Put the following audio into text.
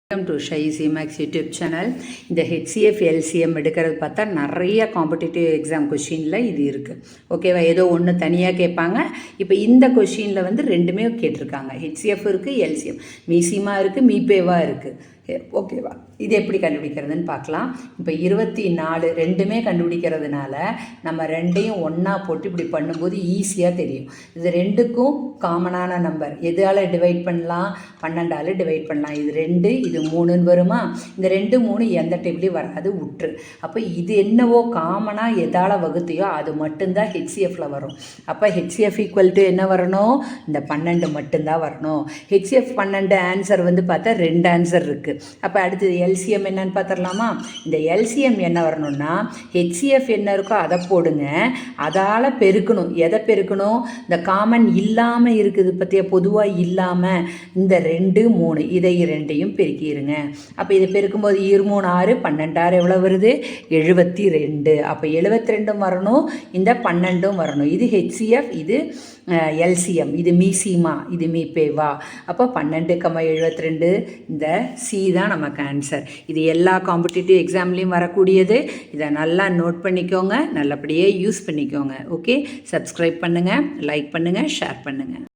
Welcome to ஷை சிமேக்ஸ் YouTube channel. இந்த ஹெச்சிஎஃப் எல்சிஎம் எடுக்கிறது பார்த்தா நிறைய காம்படிட்டிவ் எக்ஸாம் கொஷினில் இது இருக்குது. ஓகேவா? ஏதோ ஒன்று தனியாக கேட்பாங்க. இப்போ இந்த கொஷினில் வந்து ரெண்டுமே கேட்டிருக்காங்க. ஹெச்சிஎஃப் இருக்குது, எல்சிஎம், மீசிமா இருக்குது, மீபேவா இருக்குது. ஓகேவா? இது எப்படி கண்டுபிடிக்கிறதுன்னு பார்க்கலாம். இப்போ 24 ரெண்டுமே கண்டுபிடிக்கிறதுனால நம்ம ரெண்டையும் ஒன்றா போட்டு இப்படி பண்ணும்போது ஈஸியாக தெரியும். இது ரெண்டுக்கும் காமனான நம்பர் எதால் டிவைட் பண்ணலாம்? 12ஆல் டிவைட் பண்ணலாம். இது 2 இது 3ன்னு வருமா? இந்த 2 3 எந்த டைப்லேயும் வராது, விட்டுரு. அப்போ இது என்னவோ காமனாக எதால் வகுத்தையோ அது மட்டும்தான் ஹெச்சிஎஃப்பில் வரும். அப்போ ஹெச்சிஎஃப் ஈக்குவல் டு என்ன வரணும்? இந்த 12 மட்டும்தான் வரணும். ஹெச்சிஎஃப் 12 ஆன்சர் வந்து பார்த்தா 2 ஆன்சர் இருக்குது. அப்போ அடுத்தது எல்சிஎம் என்னன்னு பார்த்துடலாமா? இந்த எல்சிஎம் என்ன வரணும்னா ஹெச்சிஎஃப் என்ன இருக்கோ அதை போடுங்க, அதால் பெருக்கணும். எதை பெருக்கணும்? இந்த காமன் இல்லாமல் இருக்குது பற்றிய பொதுவாக இல்லாமல் இந்த 2 3 இதை ரெண்டையும் பெருக்கிடுங்க. அப்போ இதை பெருக்கும்போது 2 3 6 12 6 எவ்வளோ வருது? 72. அப்போ 72 வரணும், இந்த 12 வரணும். இது ஹெச்சிஎஃப், இது எல்சிஎம், இது மீசிமா, இது மீபேவா. அப்போ 12,72 இந்த சி தான் நமக்கு ஆன்சர். இது எல்லா காம்படிட்டிவ் எக்ஸாம்லேயும் வரக்கூடியது. இதை நல்லா நோட் பண்ணிக்கோங்க, நல்லபடியாக யூஸ் பண்ணிக்கோங்க. ஓகே, சப்ஸ்கிரைப் பண்ணுங்கள், லைக் பண்ணுங்கள், ஷேர் பண்ணுங்கள்.